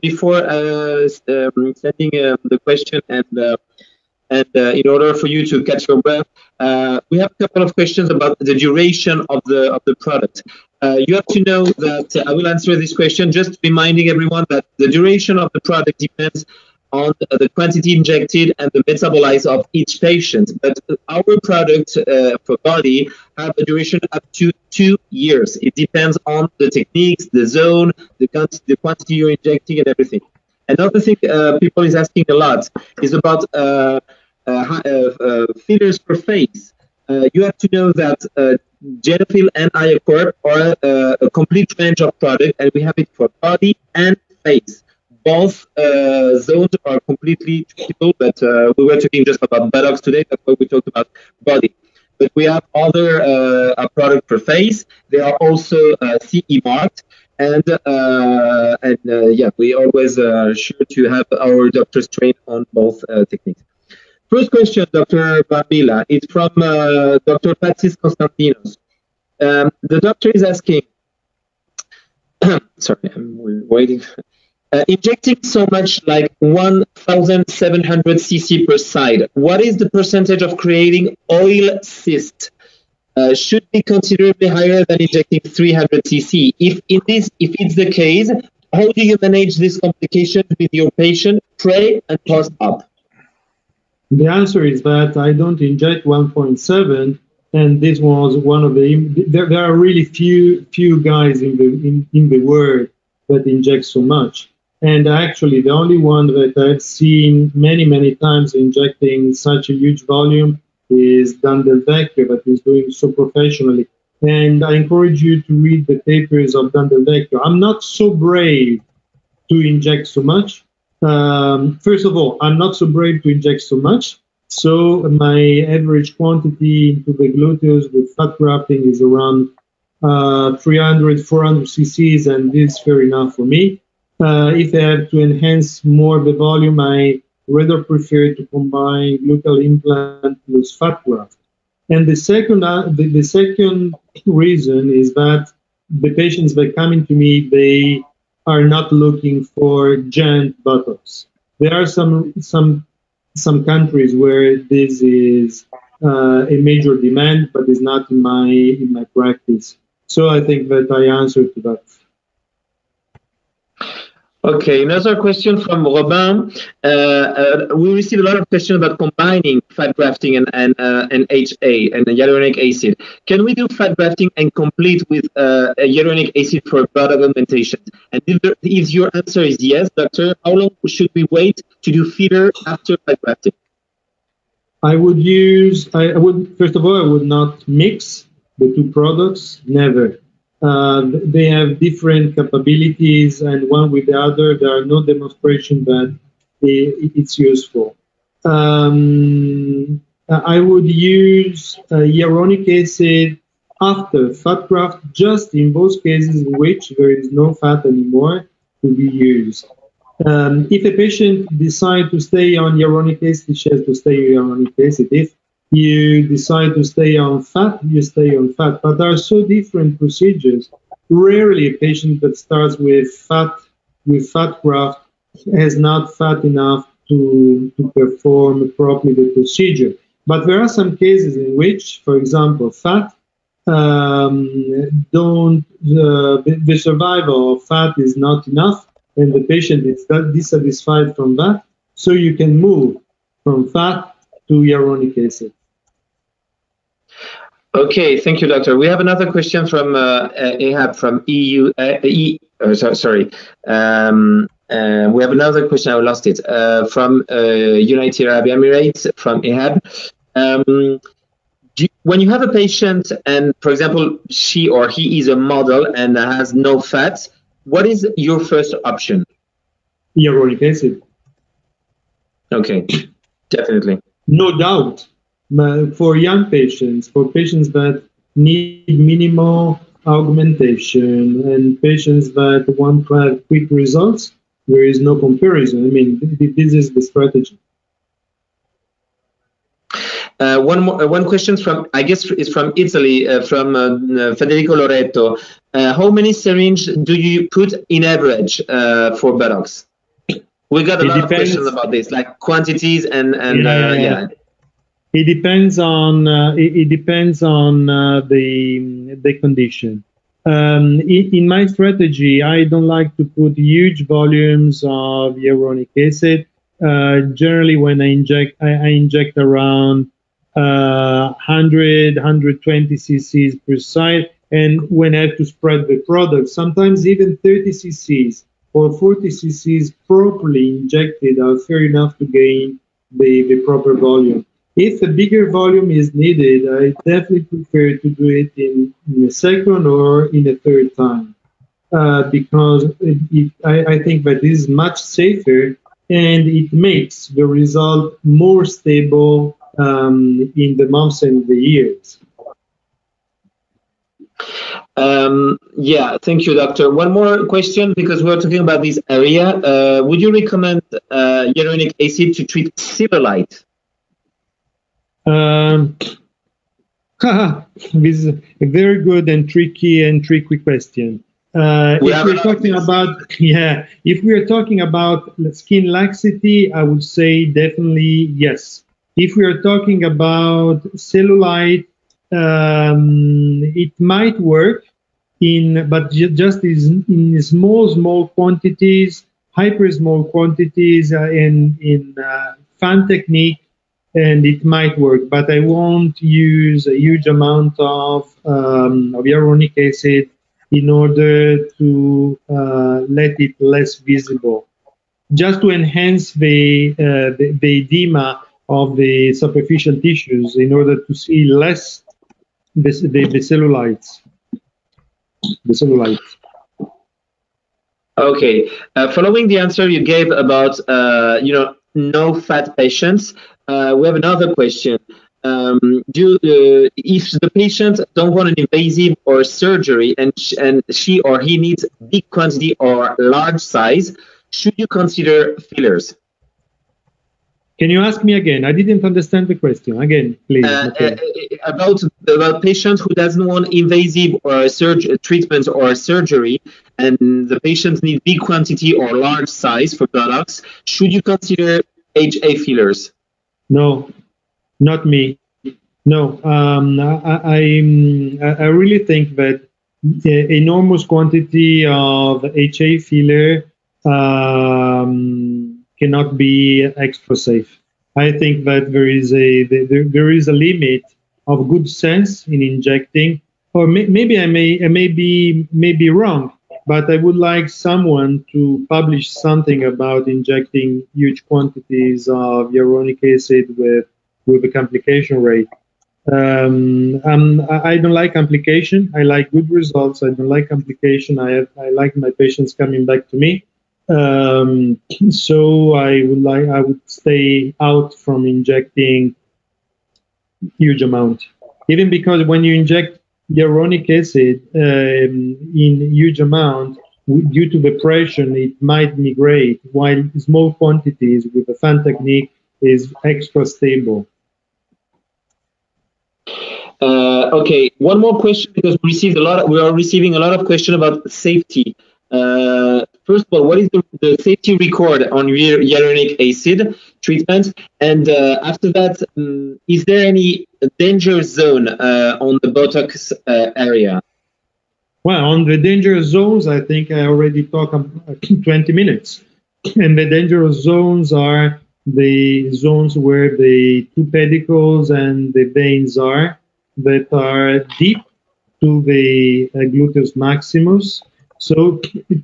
Speaker 1: the question and in order for you to catch your breath, we have a couple of questions about the duration of the product. You have to know that I will answer this question, just reminding everyone that the duration of the product depends on the quantity injected and the metabolite of each patient. But our product for body have a duration up to 2 years. It depends on the techniques, the zone, the quantity you're injecting, and everything. Another thing people is asking a lot is about fillers per face. You have to know that Genofil and Iocorp are a complete range of product, and we have it for body and face. Both zones are completely treatable, but we were talking just about buttocks today. That's why we talked about body. But we have other product per face. They are also CE marked, and yeah, we always sure to have our doctors trained on both techniques. First question, Dr. Brambilla, it's from Dr. Patsis Konstantinos. The doctor is asking, sorry, I'm waiting. Injecting so much like 1,700 cc per side, what is the percentage of creating oil cyst? Should be considerably higher than injecting 300 cc. If it's the case, how do you manage this complication with your patient pre and post-op?
Speaker 2: The answer is that I don't inject 1.7, and this was one of the. There are really few guys in the world that inject so much. And actually, the only one that I've seen many times injecting such a huge volume is Dan Del Vecchio, that is doing so professionally. And I encourage you to read the papers of Dan Del Vecchio. I'm not so brave to inject so much, First of all, I'm not so brave to inject so much. So my average quantity into the gluteus with fat grafting is around 300, 400 cc's, and this is fair enough for me. If I have to enhance more the volume, I rather prefer to combine gluteal implant plus fat graft. And the second reason is that the patients that come into me, they are not looking for giant buttocks. There are some countries where this is a major demand, but is not in my practice. So I think that I answered to that.
Speaker 1: Okay, another question from Robin. We received a lot of questions about combining fat grafting and HA and hyaluronic acid. Can we do fat grafting and complete with hyaluronic acid for butt augmentation? And if your answer is yes, doctor, how long should we wait to do filler after fat grafting?
Speaker 2: I would first of all, I would not mix the two products, never. They have different capabilities, and one with the other, there are no demonstration that it's useful. I would use hyaluronic acid after fat graft, just in those cases in which there is no fat anymore to be used. If a patient decides to stay on hyaluronic acid, she has to stay on hyaluronic acid. If you decide to stay on fat, you stay on fat. But there are so different procedures. Rarely a patient that starts with fat graft has not fat enough to perform properly the procedure. But there are some cases in which, for example, fat the survival of fat is not enough, and the patient is dissatisfied from that. So you can move from fat to hyaluronic acid.
Speaker 1: Okay, thank you, doctor. We have another question from Ahab from EU. We have another question. I lost it from United Arab Emirates from Ahab. When you have a patient, and for example, she or he is a model and has no fat, what is your first option?
Speaker 2: Hyaluronic acid.
Speaker 1: Okay, definitely.
Speaker 2: No doubt. For young patients, for patients that need minimal augmentation, and patients that want to have quick results, there is no comparison. I mean, this is the strategy.
Speaker 1: One question from, I guess, is from Italy, from Federico Loreto. How many syringes do you put in average for buttocks? We got a lot of questions about this, like quantities and yeah.
Speaker 2: It depends on the condition. In my strategy, I don't like to put huge volumes of hyaluronic acid. Generally, when I inject around 100, 120 cc's per site, and when I have to spread the product, sometimes even 30 cc's or 40 cc's properly injected are fair enough to gain the proper volume. If a bigger volume is needed, I definitely prefer to do it in a second or in a third time, because I think that this is much safer, and it makes the result more stable in the months and the years.
Speaker 1: Yeah, thank you, doctor. One more question, because we're talking about this area. Would you recommend hyaluronic acid to treat cellulite?
Speaker 2: This is a very good and tricky question. If we're talking about skin laxity, I would say definitely yes. If we are talking about cellulite, it might work but just in small quantities, hyper small quantities, in fan technique, and it might work. But I won't use a huge amount of hyaluronic acid in order to let it less visible, just to enhance the edema of the superficial tissues in order to see less the cellulites.
Speaker 1: Okay. Following the answer you gave about no fat patients, we have another question. If the patient don't want an invasive or surgery and she or he needs big quantity or large size, should you consider fillers?
Speaker 2: Can you ask me again? I didn't understand the question. Again, please.
Speaker 1: About patient who doesn't want invasive or treatment or surgery, and the patient needs big quantity or large size for products, should you consider HA fillers?
Speaker 2: No, not me. No, I really think that the enormous quantity of HA filler cannot be extra safe. I think that there is a limit of good sense in injecting, or maybe I may be wrong, but I would like someone to publish something about injecting huge quantities of hyaluronic acid with a complication rate. I don't like complication. I like good results. I don't like complication. I like my patients coming back to me. So I would stay out from injecting huge amount. Even because when you inject hyaluronic acid in huge amount, due to the pressure, it might migrate, while small quantities with a fan technique is extra stable.
Speaker 1: Okay, one more question, because we are receiving a lot of questions about safety. First of all, what is the safety record on hyaluronic acid treatment? And after that, is there any danger zone on the buttocks area?
Speaker 2: Well, on the dangerous zones, I think I already talked 20 minutes. And the dangerous zones are the zones where the two pedicles and the veins are, that are deep to the gluteus maximus. So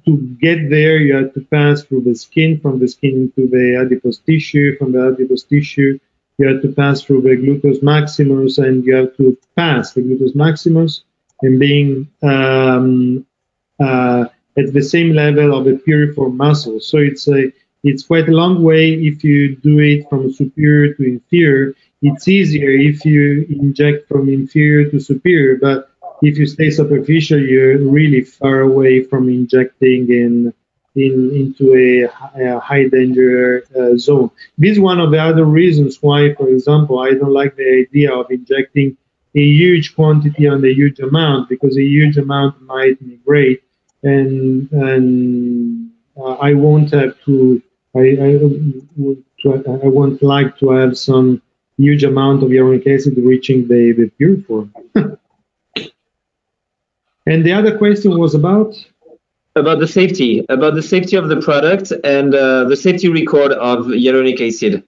Speaker 2: to get there, you have to pass through the skin, from the skin into the adipose tissue, from the adipose tissue, you have to pass through the gluteus maximus, and you have to pass the gluteus maximus and being at the same level of the piriform muscle. So it's quite a long way if you do it from superior to inferior. It's easier if you inject from inferior to superior, but if you stay superficial, you're really far away from injecting into a high danger zone. This is one of the other reasons why, for example, I don't like the idea of injecting a huge quantity on a huge amount, because a huge amount might migrate, and I won't have to. I won't like to have some huge amount of hyaluronic acid reaching the piriform. And the other question was about
Speaker 1: the safety of the product and the safety record of hyaluronic acid.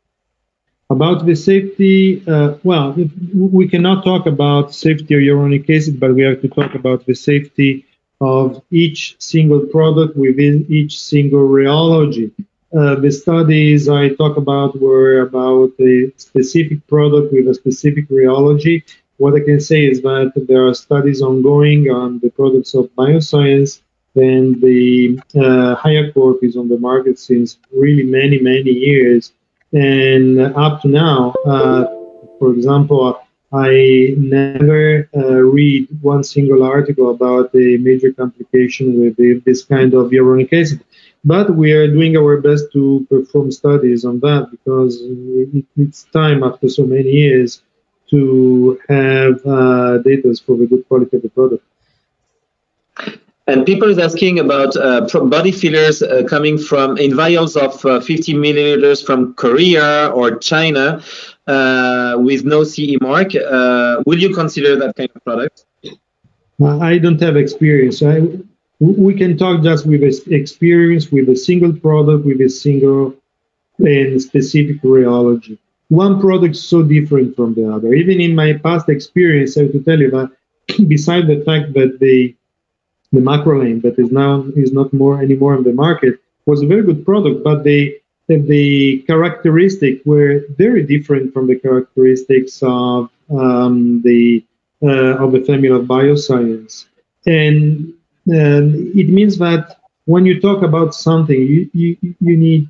Speaker 2: About the safety, well, we cannot talk about safety of hyaluronic acid, but we have to talk about the safety of each single product within each single rheology. The studies I talk about were about a specific product with a specific rheology. What I can say is that there are studies ongoing on the products of Bioscience, and the HiaCorp is on the market since really many, many years. And up to now, for example, I never read one single article about a major complication with this kind of hyaluronic acid. But we are doing our best to perform studies on that, because it's time after so many years to have data for the good quality of the product.
Speaker 1: And people is asking about body fillers coming from in vials of 50 milliliters from Korea or China with no CE mark. Will you consider that kind of product?
Speaker 2: I don't have experience. We can talk just with experience with a single product, with a single and specific rheology. One product is so different from the other. Even in my past experience, I have to tell you that besides the fact that the Macrolane that is not anymore on the market was a very good product, but the characteristics were very different from the characteristics of the family of Bioscience, and it means that when you talk about something, you need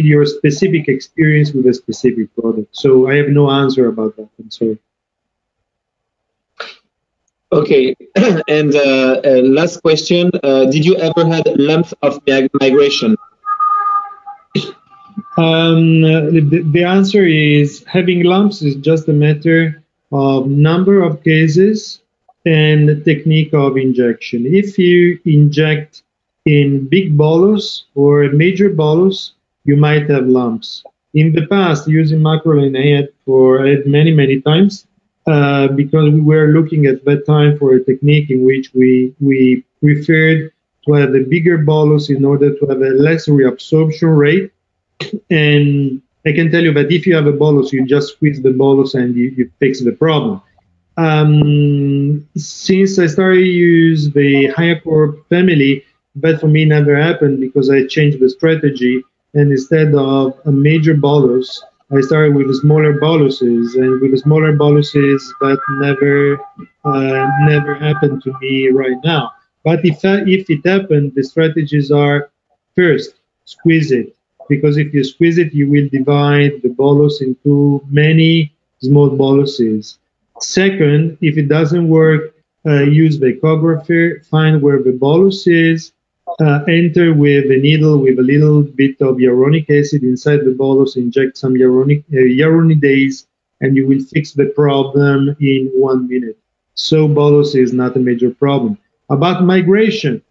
Speaker 2: your specific experience with a specific product. So I have no answer about that. I'm sorry.
Speaker 1: Okay, and last question: did you ever had lumps of migration?
Speaker 2: The answer is having lumps is just a matter of number of cases and the technique of injection. If you inject in big bolus or a major bolus, you might have lumps. In the past, using macrolide, I had many times because we were looking at that time for a technique in which we preferred to have a bigger bolus in order to have a less reabsorption rate. And I can tell you that if you have a bolus, you just squeeze the bolus and you fix the problem. Since I started to use the higher core family, that for me never happened because I changed the strategy. And instead of a major bolus, I started with the smaller boluses. And with the smaller boluses, that never happened to me right now. But if it happened, the strategies are first, squeeze it. Because if you squeeze it, you will divide the bolus into many small boluses. Second, if it doesn't work, use the echographer, find where the bolus is, enter with a needle with a little bit of hyaluronic acid inside the bolus, inject some hyaluronidase, and you will fix the problem in 1 minute. So bolus is not a major problem. About migration,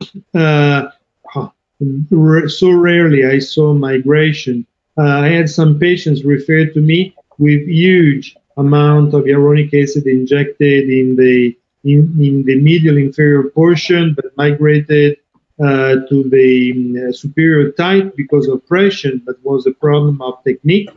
Speaker 2: so rarely I saw migration. I had some patients referred to me with huge amount of hyaluronic acid injected in the medial inferior portion, but migrated to the superior tight because of pressure. That was a problem of technique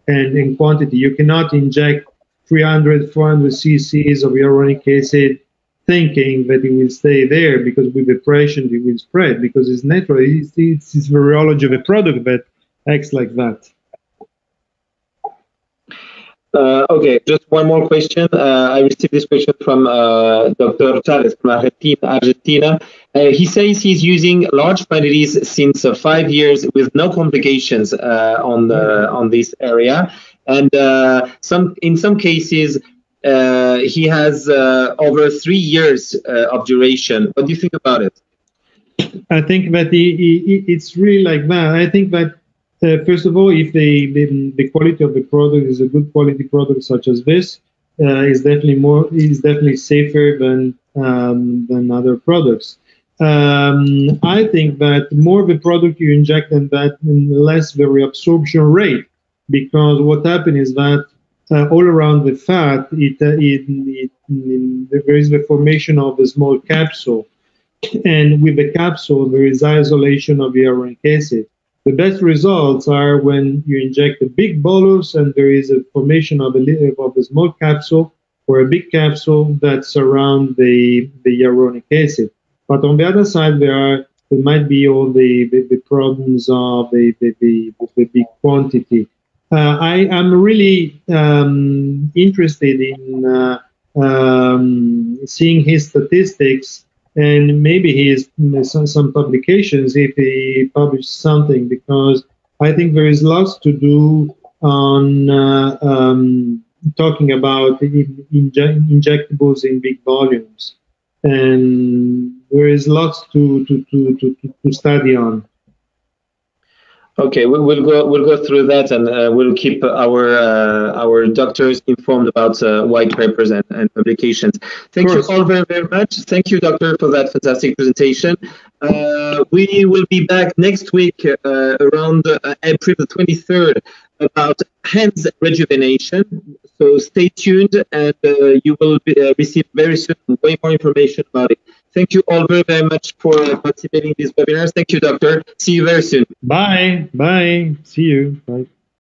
Speaker 2: and in quantity. You cannot inject 300, 400 cc's of hyaluronic acid thinking that it will stay there, because with the pressure it will spread, because it's natural. It's the virology of a product that acts like that.
Speaker 1: Okay, just one more question. I received this question from Dr. Chavez from Argentina. He says he's using large quantities since 5 years with no complications on this area, and in some cases he has over 3 years of duration. What do you think about it?
Speaker 2: I think that it's really like that. I think that first of all, if the quality of the product is a good quality product such as this, is definitely safer than other products. I think that more the product you inject, and that less the reabsorption rate, because what happens is that all around the fat, there is the formation of a small capsule, and with the capsule there is isolation of hyaluronic acid. The best results are when you inject a big bolus and there is a formation of a small capsule or a big capsule that surround the hyaluronic acid. But on the other side, there might be all the problems of the big quantity. I am really interested in seeing his statistics, and maybe he has some publications if he published something, because I think there is lots to do on talking about injectables in big volumes, and there is lots to study on.
Speaker 1: Okay, we'll go through that, and we'll keep our doctors informed about white papers and publications. Thank you all very, very much. Thank you, doctor, for that fantastic presentation. We will be back next week around April the 23rd about hands rejuvenation. So stay tuned, and you will receive very soon way more information about it. Thank you all very, very much for participating in these webinars. Thank you, doctor. See you very soon.
Speaker 2: Bye. Bye. See you. Bye.